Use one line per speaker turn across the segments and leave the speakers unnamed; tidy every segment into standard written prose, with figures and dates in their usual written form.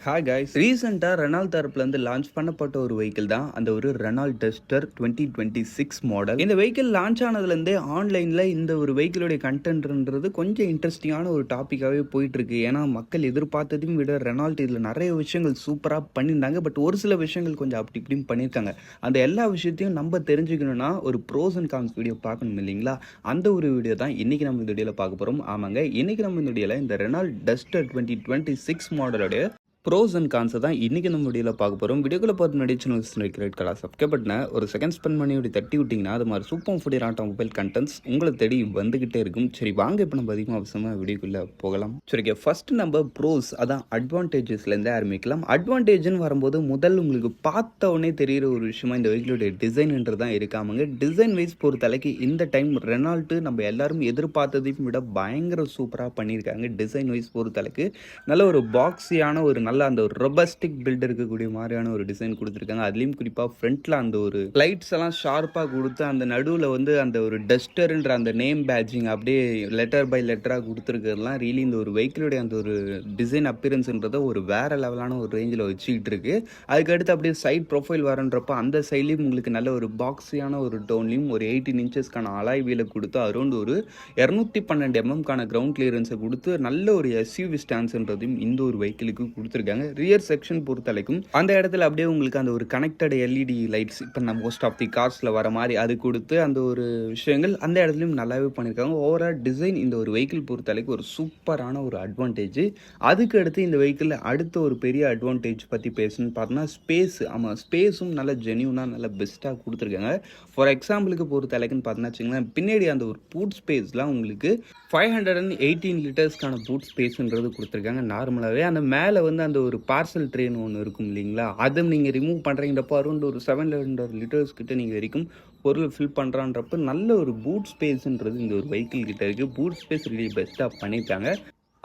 Hi guys, ரீசெண்டாக Reynold தரப்புலேருந்து launch பண்ணப்பட்ட ஒரு வெஹிக்கிள் தான் அந்த ஒரு ரெனால்ட் டஸ்டர் 2026 மாடல். இந்த வெஹிக்கிள் லான்ச் ஆனதுலேருந்தே ஆன்லைனில் இந்த ஒரு வெஹிக்கிளுடைய கண்டென்ட்ன்றது கொஞ்சம் இன்ட்ரெஸ்டிங்கான ஒரு டாப்பிக்காகவே போயிட்டுருக்கு. ஏன்னா மக்கள் எதிர்பார்த்ததையும் விட ரெனால்ட் இதில் நிறைய விஷயங்கள் சூப்பராக பண்ணியிருந்தாங்க. பட் ஒரு சில விஷயங்கள் கொஞ்சம் அப்படி இப்படியும் பண்ணியிருக்காங்க. அந்த எல்லா விஷயத்தையும் நம்ம தெரிஞ்சுக்கணும்னா ஒரு ப்ரோஸ் அண்ட் கான்ஸ் வீடியோ பார்க்கணும் இல்லைங்களா? அந்த ஒரு வீடியோ தான் இன்றைக்கி நம்ம இந்த வீடியோவில் பார்க்க போகிறோம். ஆமாங்க, இன்றைக்கி நம்ம இந்த வீடியோவில் இந்த ரெனால்ட் டஸ்டர் 2026 மாடலோடைய ப்ரோஸ் அண்ட் கான்ஸை தான் இன்றைக்கி நம்ம வீடியோவில் பார்க்க போகிறோம். வீடியோக்குள்ளே பார்த்து முன்னாடி சின்ன ரெட் கலர் சப்ஸ்கிரைப் பட்டனை ஒரு செகண்ட் ஸ்பெண்ட் பண்ணி இப்படி தட்டி விட்டிங்கன்னா அது மாதிரி சூப்பர் ஃபுடி ஆட்டோமொபைல் கண்டென்ட்ஸ் உங்களை தேடி வந்துக்கிட்டே இருக்கும். சரி வாங்க, இப்போ நம்ம அதிகமாக அவசரமாக வீடியோக்குள்ளே போகலாம். சரிங்க, ஃபஸ்ட்டு நம்ம ப்ரோஸ் அதான் அட்வான்டேஜஸ்லேருந்தே ஆரம்பிக்கலாம். அட்வான்டேஜ்னு வரும்போது முதல் உங்களுக்கு பார்த்த உடனே தெரிகிற ஒரு விஷயமா இந்த வெஹிக்கிளுடைய டிசைன்ன்றது தான் இருக்காமங்க. டிசைன் வைஸ் பொறுத்தளவுக்கு இந்த டைம் ரெனால்ட்டு நம்ம எல்லாரும் எதிர்பார்த்ததையும் விட பயங்கர சூப்பராக பண்ணியிருக்காங்க. டிசைன் வைஸ் பொறுத்தளவுக்கு நல்ல ஒரு பாக்ஸியான ஒரு நல்ல அந்த ஒரு ரொபஸ்டிக் பில்ட் இருக்கக்கூடிய மாதிரியான ஒரு டிசைன் கொடுத்துருக்காங்க. அதுலேயும் குறிப்பாக ஃப்ரண்ட்டில் அந்த ஒரு லைட்ஸ் எல்லாம் ஷார்ப்பாக கொடுத்து அந்த நடுவில் வந்து அந்த ஒரு டஸ்டர்ன்ற அந்த நேம் பேட்ஜிங் அப்படியே லெட்டர் பை லெட்டராக கொடுத்துருக்கிறதுலாம் ரியலி இந்த ஒரு வெஹிக்கிளுடைய அந்த ஒரு டிசைன் அப்பியரன்ஸ்ன்றதை ஒரு வேற லெவலான ஒரு ரேஞ்சில் வச்சுக்கிட்டு இருக்கு. அதுக்கடுத்து அப்படியே சைட் ப்ரொஃபைல் வரன்றப்போ அந்த சைட்லேயும் உங்களுக்கு நல்ல ஒரு பாக்ஸியான ஒரு டோன்லையும் ஒரு 18 இன்ச்சஸ்க்கான அலாய் வீலை கொடுத்து அரௌண்ட் ஒரு 212 mm கிரவுண்ட் கிளியரன்ஸை கொடுத்து நல்ல ஒரு எஸ்யூவி ஸ்டான்ஸ்ன்றதையும் இந்த ஒரு வெஹிக்கிளுக்கு கொடுத்துருக்காங்க. ரியர் செக்ஷன் பொறுத்தளவுக்கும் அந்த இடத்துல அப்படியே உங்களுக்கு அந்த ஒரு கனெக்டட் எல்இடி லைட்ஸ் இப்போ நம்ம மோஸ்ட் ஆஃப் தி கார்ஸ்ல வர மாதிரி அது கொடுத்து அந்த ஒரு விஷயங்கள் அந்த இடத்துலையும் நல்லாவே பண்ணியிருக்காங்க. ஓவரால் டிசைன் இந்த ஒரு வெஹிக்கிள் பொறுத்தளவுக்கு ஒரு சூப்பரான ஒரு அட்வான்டேஜ். அதுக்கு அடுத்து இந்த வெஹிக்கிள் அடுத்த ஒரு பெரிய அட்வான்டேஜ் பற்றி பேசணும்னு பார்த்தோம்னா ஸ்பேஸ். ஆமாம், ஸ்பேஸும் நல்ல ஜென்யூனாக நல்ல பெஸ்ட்டாக கொடுத்துருக்காங்க. ஃபார் எக்ஸாம்பிளுக்கு பொறுத்தளவுக்குன்னு பார்த்தோன்னா வச்சுங்களேன், பின்னாடி அந்த ஒரு பூட் ஸ்பேஸ்லாம் உங்களுக்கு 518 லிட்டர்ஸ்க்கான பூட் ஸ்பேஸ்ன்றது கொடுத்துருக்காங்க. நார்மலாகவே அந்த மேலே வந்து அந்த ஒரு பார்சல் ட்ரெயின் ஒன்று இருக்கும் இல்லைங்களா, அதை நீங்கள் ரிமூவ் பண்ணுறீங்கன்றப்போ அரௌண்ட் ஒரு 700 லிட்டர்ஸ் கிட்ட நீங்கள் வரைக்கும் பொருள் ஃபில் பண்ணுறான்றப்ப நல்ல ஒரு பூட் ஸ்பேஸ்ன்றது இந்த ஒரு வெஹிக்கிள் கிட்ட இருக்குது. பூட் ஸ்பேஸ் ரியலி பெஸ்ட்டாக பண்ணியிருக்காங்க.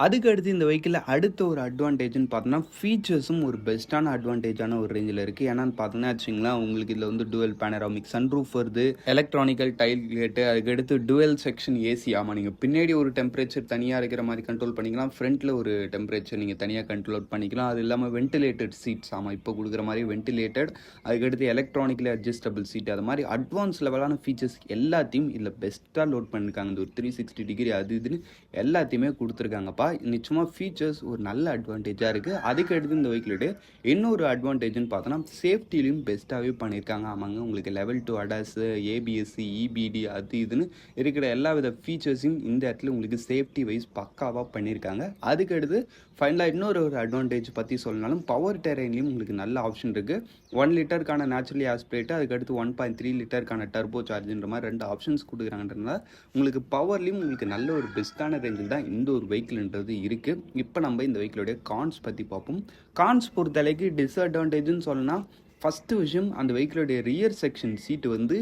அதுக்கு அடுத்து இந்த வெஹிக்கிளில் அடுத்த ஒரு அட்வான்டேஜ்னு பார்த்தோன்னா ஃபீச்சர்ஸும் ஒரு பெஸ்ட்டான அட்வான்டேஜான ஒரு ரேஞ்சில் இருக்குது. ஏன்னான்னு பார்த்தோன்னா வச்சுங்களா, உங்களுக்கு இதில் வந்து டுவெல் பேனராமிக் சன்ரூஃப் வருது, எலக்ட்ரானிக்கல் டைல் கேட்டு, அதுக்கடுத்து டுவெல் செக்ஷன் ஏசி. ஆமாம், நீங்கள் பின்னாடி ஒரு டெம்பரேச்சர் தனியாக இருக்கிற மாதிரி கண்ட்ரோல் பண்ணிக்கலாம், ஃப்ரண்ட்டில் ஒரு டெம்பரேச்சர் நீங்கள் தனியாக கண்ட்ரோல் பண்ணிக்கலாம். அது இல்லாமல் வென்டிலேட்டட் சீட்ஸ். ஆமாம், இப்போ கொடுக்குற மாதிரி வென்டிலேட்டட், அதுக்கடுத்து எலக்ட்ரானிக்கலி அட்ஜஸ்டபிள் சீட். அது மாதிரி அட்வான்ஸ் லெவலான ஃபீச்சர்ஸ் எல்லாத்தையும் இதில் பெஸ்ட்டாக லோட் பண்ணியிருக்காங்க. இந்த ஒரு 360 டிகிரி அது இதுன்னு எல்லாத்தையுமே கொடுத்துருக்காங்கப்பா. நிச்சயமாக ஃபீச்சர்ஸ் ஒரு நல்ல அட்வான்டேஜாக இருக்குது. அதுக்கு அடுத்து இந்த வெஹிக்கிளுடைய இன்னொரு அட்வான்டேஜ்னு பார்த்தோன்னா சேஃப்டிலையும் பெஸ்ட்டாகவே பண்ணியிருக்காங்க. ஆமாங்க, உங்களுக்கு லெவல் 2 அடாஸ், ஏபிஎஸ்சி, இபிடி அது இதுன்னு இருக்கிற எல்லா வித ஃபீச்சர்ஸையும் இந்த இடத்துல உங்களுக்கு சேஃப்டி வைஸ் பக்காவாக பண்ணியிருக்காங்க. அதுக்கு அடுத்து ஃபைனலாக இன்னொரு அட்வான்டேஜ் பற்றி சொல்லனாலும் பவர் டெரைன்லையும் உங்களுக்கு நல்ல ஆப்ஷன் இருக்குது. 1 லிட்டருக்கான நேச்சுரலி ஆஸ்பிரேட்டு, அதுக்கடுத்து 1.3 லிட்டருக்கான டர்போ சார்ஜுன்ற மாதிரி 2 ஆப்ஷன்ஸ் கொடுக்குறாங்கன்றதுனால உங்களுக்கு பவர்லையும் உங்களுக்கு நல்ல ஒரு பெஸ்ட்டான ரேஞ்சில் தான் இந்த ஒரு வெஹிக்கிள் இருக்குது. இப்போ நம்ம இந்த வெஹிக்கிளுடைய கான்ஸ் பற்றி பார்ப்போம். கான்ஸ் பொறுத்தளவுக்கு டிஸ்அட்வான்டேஜ்னு சொல்லணும்னா ஃபஸ்ட்டு விஷயம், அந்த வெஹிக்கிளுடைய ரியர் செக்ஷன் சீட்டு வந்து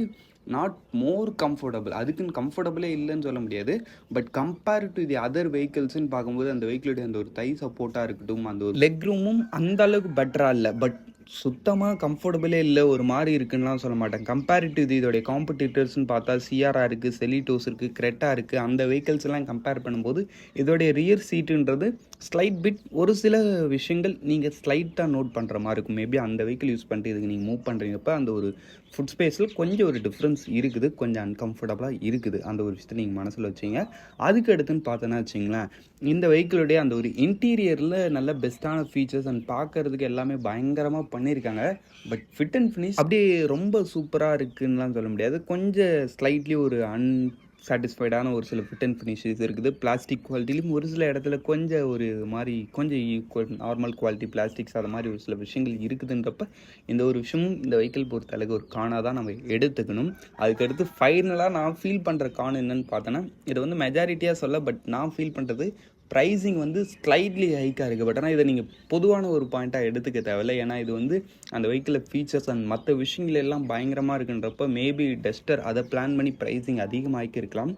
நாட் மோர் கம்ஃபர்டபுள். அதுக்குன்னு கம்ஃபர்டபுளே இல்லைன்னு சொல்ல முடியாது. But compare to the other வெஹிக்கிள்ஸ்ன்னு பார்க்கும்போது அந்த வெஹிக்கிளுடைய அந்த ஒரு தை சப்போர்ட்டாக இருக்கட்டும், அந்த ஒரு லெக் ரூமும் அந்த அளவுக்கு பெட்டராக இல்லை. பட் சுத்தமாக கம்ஃபர்டபுளே இல்லை, ஒரு மாதிரி இருக்குன்னுலாம் சொல்ல மாட்டேன். கம்பேரிட்டிவ் இதோடைய காம்படிட்டர்ஸ்னு பார்த்தா சிஆரா இருக்குது, செலிட்டோஸ் இருக்குது, கிரெட்டா இருக்குது. அந்த வெஹிக்கிள்ஸ் எல்லாம் கம்பேர் பண்ணும்போது இதோடைய ரியர் சீட்டுன்றது ஸ்லைட் பிட் ஒரு சில விஷயங்கள் நீங்கள் ஸ்லைட்டாக நோட் பண்ணுற மாதிரி இருக்கும். மேபி அந்த வெஹிக்கிள் யூஸ் பண்ணிட்டு இதுக்கு நீங்கள் மூவ் பண்ணுறீங்கப்ப அந்த ஒரு ஃபுட் ஸ்பேஸில் கொஞ்சம் ஒரு டிஃப்ரென்ஸ் இருக்குது, கொஞ்சம் அன்கம்ஃபர்டபுளாக இருக்குது. அந்த ஒரு விஷயத்தை நீங்கள் மனசில் வச்சிங்க. அதுக்கு அடுத்துன்னு பார்த்தோன்னா வச்சிங்களேன், இந்த வெஹிக்கிளுடைய அந்த ஒரு இன்டீரியரில் நல்ல பெஸ்ட்டான ஃபீச்சர்ஸ் அண்ட் பார்க்கறதுக்கு எல்லாமே பயங்கரமாக பண்ணியிருக்காங்க. பட் ஃபிட் அண்ட் ஃபினிஷ் அப்படியே ரொம்ப சூப்பராக இருக்குன்னுலாம் சொல்ல முடியாது. கொஞ்சம் ஸ்லைட்லி ஒரு சாட்டிஸ்ஃபைடான ஒரு சில ஃபிட் அண்ட் ஃபினிஷஸ் இருக்குது. பிளாஸ்டிக் குவாலிட்டிலையும் ஒரு சில இடத்துல கொஞ்சம் ஒரு மாதிரி கொஞ்சம் நார்மல் குவாலிட்டி பிளாஸ்டிக்ஸ் அது மாதிரி ஒரு சில விஷயங்கள் இருக்குதுன்றப்ப இந்த ஒரு விஷயமும் இந்த வெஹிக்கிள் பொறுத்த அளவுக்கு ஒரு காணாக தான் நம்ம எடுத்துக்கணும். அதுக்கடுத்து ஃபைனலாக நான் ஃபீல் பண்ணுற கான் என்னன்னு பார்த்தோன்னா, இதை வந்து மெஜாரிட்டியாக சொல்ல, பட் நான் ஃபீல் பண்ணுறது ப்ரைஸிங் வந்து ஸ்லைட்லி ஹைக்காக இருக்குது. பட் ஆனால் இதை நீங்கள் பொதுவான ஒரு பாயிண்ட்டாக எடுத்துக்க தேவையில்லை. ஏன்னா இது வந்து அந்த வெஹிக்கிளில் ஃபீச்சர்ஸ் அண்ட் மற்ற விஷயங்கள் எல்லாம் பயங்கரமாக இருக்குன்றப்ப மேபி டஸ்டர் அதை பிளான் பண்ணி ப்ரைஸிங் அதிகமாகிக்க இருக்கலாம்.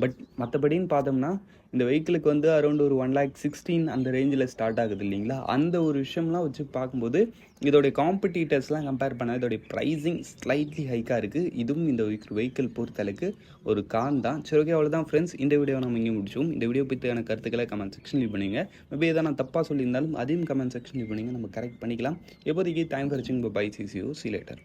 பட் மற்றபடின்னு பார்த்தோம்னா இந்த வெஹிக்கிளுக்கு வந்து அரௌண்ட் ஒரு 1,16,000 அந்த ரேஞ்சில் ஸ்டார்ட் ஆகுது இல்லைங்களா? அந்த ஒரு விஷயம்லாம் வச்சு பார்க்கும்போது இதோடைய காம்படிட்டர்ஸ்லாம் கம்பேர் பண்ணால் இதோடைய ப்ரைஸிங் ஸ்லைட்லி ஹைக்காக இருக்குது. இதுவும் இந்த வெஹிக்கிள் பொறுத்தளவுக்கு ஒரு கான் தான். சரி, ஓகே, அவ்வளோதான் ஃப்ரெண்ட்ஸ். இந்த வீடியோ நம்ம இங்கே முடிச்சோம். இந்த வீடியோ பற்றியான கருத்துக்களை கமெண்ட் செக்ஷன் லீவ் பண்ணுங்க. மேபி எதாவது நான் தப்பாக சொல்லியிருந்தாலும் அதையும் கமெண்ட் செக்ஷன் லீவ் பண்ணுங்க, நம்ம கரெக்ட் பண்ணிக்கலாம். இப்போதைக்கு தேங்க்ஸ் ஃபார் வாட்சிங். Bye, see you later.